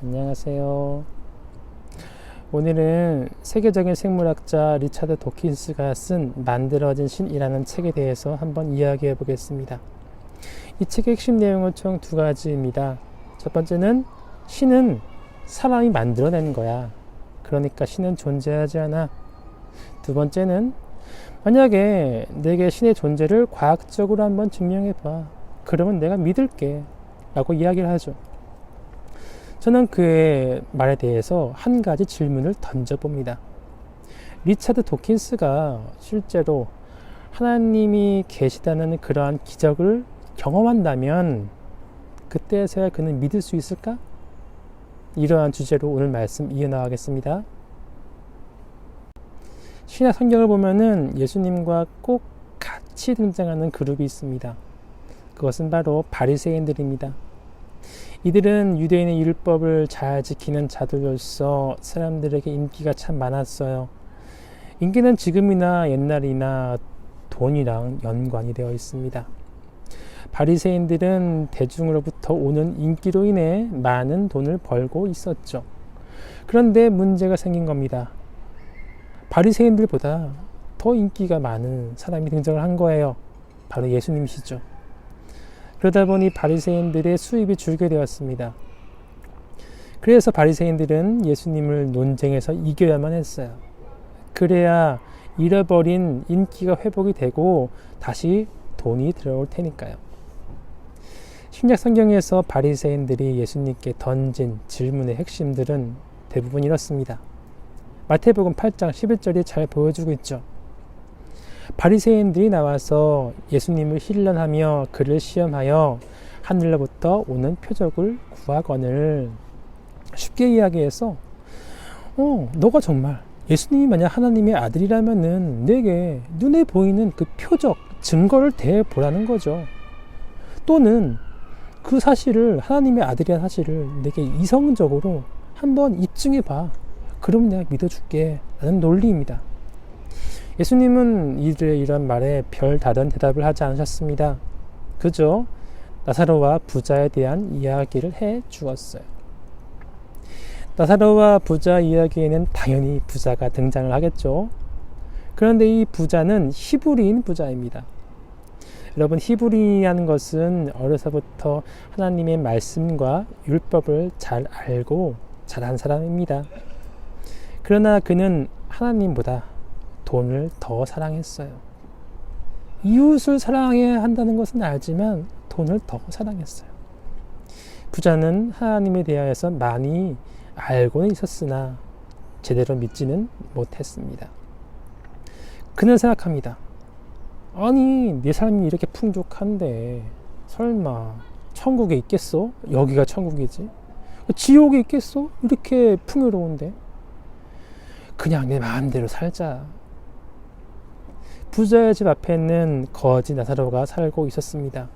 안녕하세요. 오늘은 세계적인 생물학자 리차드 도킨스가 쓴 만들어진 신이라는 책에 대해서 한번 이야기해 보겠습니다. 이 책의 핵심 내용은 총 두 가지입니다. 첫 번째는 신은 사람이 만들어낸 거야. 그러니까 신은 존재하지 않아. 두 번째는 만약에 내게 신의 존재를 과학적으로 한번 증명해 봐. 그러면 내가 믿을게. 라고 이야기를 하죠. 저는 그의 말에 대해서 한 가지 질문을 던져봅니다. 리차드 도킨스가 실제로 하나님이 계시다는 그러한 기적을 경험한다면 그때서야 그는 믿을 수 있을까? 이러한 주제로 오늘 말씀 이어나가겠습니다. 신약 성경을 보면은 예수님과 꼭 같이 등장하는 그룹이 있습니다. 그것은 바로 바리새인들입니다. 이들은 유대인의 율법을 잘 지키는 자들로서 사람들에게 인기가 참 많았어요. 인기는 지금이나 옛날이나 돈이랑 연관이 되어 있습니다. 바리새인들은 대중으로부터 오는 인기로 인해 많은 돈을 벌고 있었죠. 그런데 문제가 생긴 겁니다. 바리새인들보다 더 인기가 많은 사람이 등장을 한 거예요. 바로 예수님이시죠. 그러다 보니 바리새인들의 수입이 줄게 되었습니다. 그래서 바리새인들은 예수님을 논쟁에서 이겨야만 했어요. 그래야 잃어버린 인기가 회복이 되고 다시 돈이 들어올 테니까요. 신약 성경에서 바리새인들이 예수님께 던진 질문의 핵심들은 대부분 이렇습니다. 마태복음 8장 11절이 잘 보여주고 있죠. 바리새인들이 나와서 예수님을 힐난하며 그를 시험하여 하늘로부터 오는 표적을 구하거늘. 쉽게 이야기해서 너가 정말 예수님이 만약 하나님의 아들이라면은 내게 눈에 보이는 그 표적, 증거를 대보라는 거죠. 또는 그 사실을, 하나님의 아들이라는 사실을 내게 이성적으로 한번 입증해 봐. 그럼 내가 믿어줄게 라는 논리입니다. 예수님은 이들의 이런 말에 별다른 대답을 하지 않으셨습니다. 그저 나사로와 부자에 대한 이야기를 해 주었어요. 나사로와 부자 이야기에는 당연히 부자가 등장을 하겠죠. 그런데 이 부자는 히브리인 부자입니다. 여러분, 히브리인이라는 것은 어려서부터 하나님의 말씀과 율법을 잘 알고 자란 사람입니다. 그러나 그는 하나님보다 돈을 더 사랑했어요. 이웃을 사랑해야 한다는 것은 알지만 돈을 더 사랑했어요. 부자는 하나님에 대하여서 많이 알고는 있었으나 제대로 믿지는 못했습니다. 그는 생각합니다. 아니, 내 삶이 이렇게 풍족한데 설마 천국에 있겠어? 여기가 천국이지. 지옥에 있겠어? 이렇게 풍요로운데. 그냥 내 마음대로 살자. 부자의 집 앞에는 거지 나사로가 살고 있었습니다.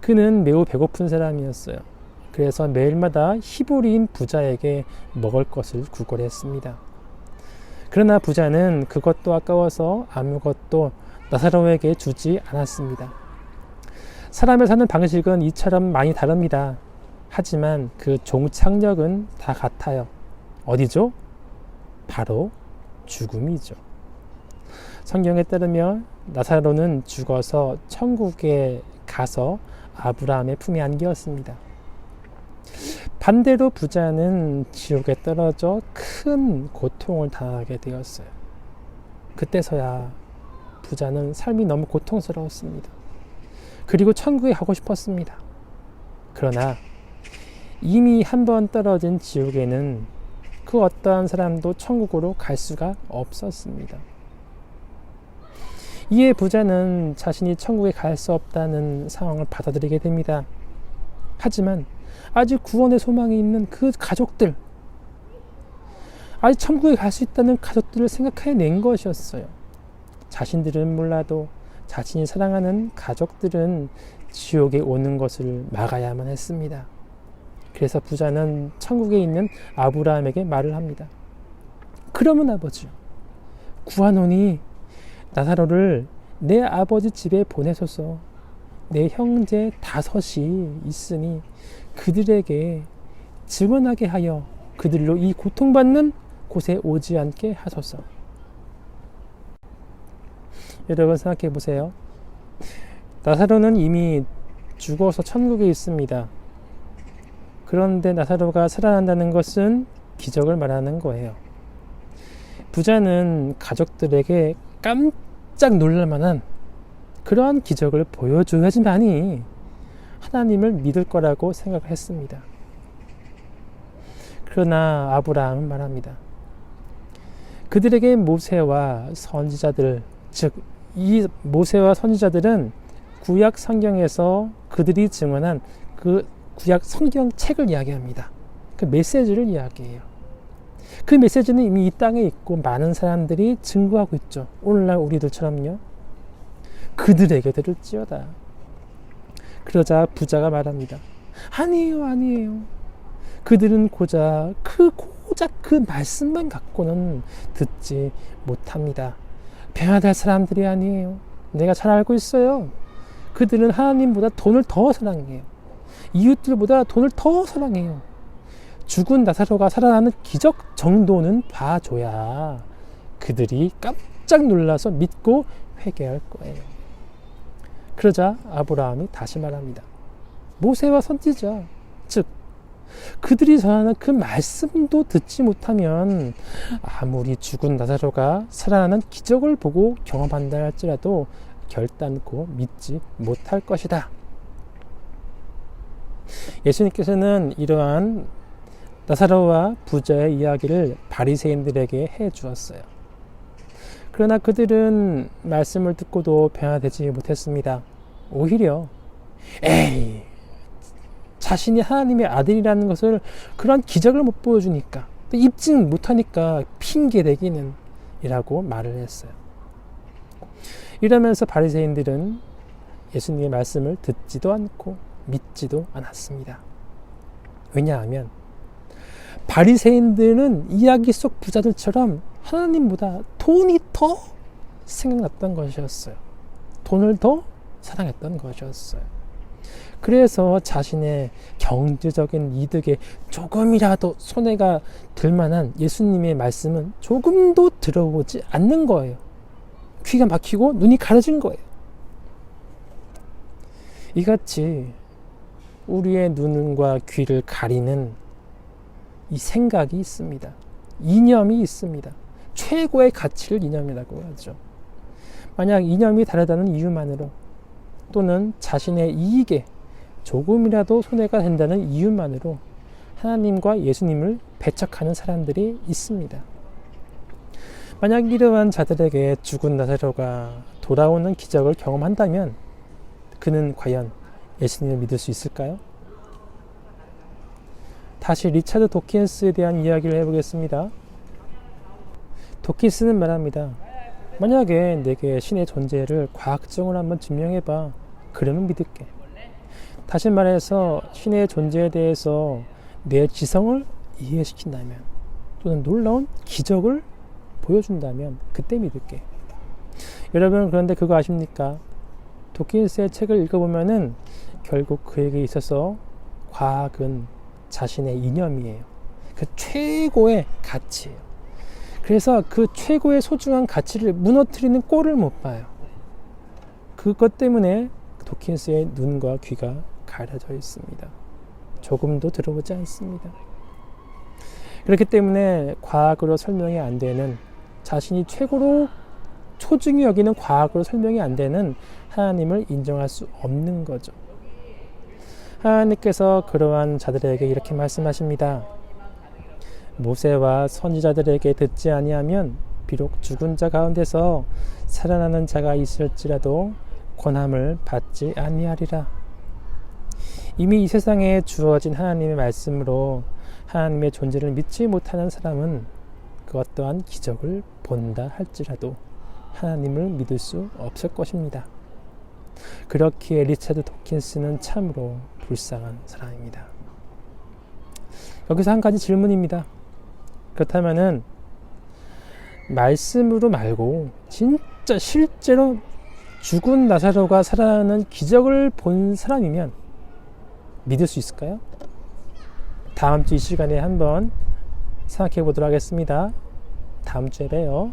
그는 매우 배고픈 사람이었어요. 그래서 매일마다 히브리인 부자에게 먹을 것을 구걸했습니다. 그러나 부자는 그것도 아까워서 아무것도 나사로에게 주지 않았습니다. 사람의 사는 방식은 이처럼 많이 다릅니다. 하지만 그 종착역은 다 같아요. 어디죠? 바로 죽음이죠. 성경에 따르면 나사로는 죽어서 천국에 가서 아브라함의 품에 안기었습니다. 반대로 부자는 지옥에 떨어져 큰 고통을 당하게 되었어요. 그때서야 부자는 삶이 너무 고통스러웠습니다. 그리고 천국에 가고 싶었습니다. 그러나 이미 한 번 떨어진 지옥에는 그 어떠한 사람도 천국으로 갈 수가 없었습니다. 이에 부자는 자신이 천국에 갈 수 없다는 상황을 받아들이게 됩니다. 하지만 아직 구원의 소망이 있는 그 가족들, 아직 천국에 갈 수 있다는 가족들을 생각해낸 것이었어요. 자신들은 몰라도 자신이 사랑하는 가족들은 지옥에 오는 것을 막아야만 했습니다. 그래서 부자는 천국에 있는 아브라함에게 말을 합니다. 그러면 아버지, 구하노니 나사로를 내 아버지 집에 보내소서. 내 형제 5이 있으니 그들에게 증언하게 하여 그들로 이 고통받는 곳에 오지 않게 하소서. 여러분 생각해 보세요. 나사로는 이미 죽어서 천국에 있습니다. 그런데 나사로가 살아난다는 것은 기적을 말하는 거예요. 부자는 가족들에게 깜짝 놀랄 만한 그러한 기적을 보여줘야지만이 하나님을 믿을 거라고 생각했습니다. 그러나 아브라함은 말합니다. 그들에게 모세와 선지자들, 즉 이 모세와 선지자들은 구약 성경에서 그들이 증언한 그 구약 성경책을 이야기합니다. 그 메시지를 이야기해요. 그 메시지는 이미 이 땅에 있고 많은 사람들이 증거하고 있죠. 오늘날 우리들처럼요. 그들에게 들을지어다. 그러자 부자가 말합니다. 아니에요. 그들은 고작 그 말씀만 갖고는 듣지 못합니다. 변화될 사람들이 아니에요. 내가 잘 알고 있어요. 그들은 하나님보다 돈을 더 사랑해요. 이웃들보다 돈을 더 사랑해요. 죽은 나사로가 살아나는 기적 정도는 봐줘야 그들이 깜짝 놀라서 믿고 회개할 거예요. 그러자 아브라함이 다시 말합니다. 모세와 선지자, 즉 그들이 전하는 그 말씀도 듣지 못하면 아무리 죽은 나사로가 살아나는 기적을 보고 경험한다 할지라도 결단코 믿지 못할 것이다. 예수님께서는 이러한 나사로와 부자의 이야기를 바리새인들에게 해 주었어요. 그러나 그들은 말씀을 듣고도 변화되지 못했습니다. 오히려 에이, 자신이 하나님의 아들이라는 것을 그런 기적을 못 보여주니까 또 입증 못하니까 핑계대기는 이라고 말을 했어요. 이러면서 바리새인들은 예수님의 말씀을 듣지도 않고 믿지도 않았습니다. 왜냐하면 바리새인들은 이야기 속 부자들처럼 하나님보다 돈이 더 생각났던 것이었어요. 돈을 더 사랑했던 것이었어요. 그래서 자신의 경제적인 이득에 조금이라도 손해가 될 만한 예수님의 말씀은 조금도 들어오지 않는 거예요. 귀가 막히고 눈이 가려진 거예요. 이같이 우리의 눈과 귀를 가리는 이 생각이 있습니다. 이념이 있습니다. 최고의 가치를 이념이라고 하죠. 만약 이념이 다르다는 이유만으로 또는 자신의 이익에 조금이라도 손해가 된다는 이유만으로 하나님과 예수님을 배척하는 사람들이 있습니다. 만약 이러한 자들에게 죽은 나사로가 돌아오는 기적을 경험한다면 그는 과연 예수님을 믿을 수 있을까요? 다시 리차드 도킨스에 대한 이야기를 해보겠습니다. 도킨스는 말합니다. 만약에 내게 신의 존재를 과학적으로 한번 증명해봐. 그러면 믿을게. 다시 말해서 신의 존재에 대해서 내 지성을 이해시킨다면 또는 놀라운 기적을 보여준다면 그때 믿을게. 여러분 그런데 그거 아십니까? 도킨스의 책을 읽어보면은 결국 그에게 있어서 과학은 자신의 이념이에요. 그 최고의 가치예요. 그래서 그 최고의 소중한 가치를 무너뜨리는 꼴을 못 봐요. 그것 때문에 도킨스의 눈과 귀가 가려져 있습니다. 조금도 들어오지 않습니다. 그렇기 때문에 과학으로 설명이 안 되는, 자신이 최고로 소중히 여기는 과학으로 설명이 안 되는 하나님을 인정할 수 없는 거죠. 하나님께서 그러한 자들에게 이렇게 말씀하십니다. 모세와 선지자들에게 듣지 아니하면 비록 죽은 자 가운데서 살아나는 자가 있을지라도 권함을 받지 아니하리라. 이미 이 세상에 주어진 하나님의 말씀으로 하나님의 존재를 믿지 못하는 사람은 그 어떠한 기적을 본다 할지라도 하나님을 믿을 수 없을 것입니다. 그렇기에 리차드 도킨스는 참으로 불쌍한 사람입니다. 여기서 한 가지 질문입니다. 그렇다면은 말씀으로 말고 진짜 실제로 죽은 나사로가 살아나는 기적을 본 사람이면 믿을 수 있을까요? 다음 주 이 시간에 한번 생각해 보도록 하겠습니다. 다음 주에 봬요.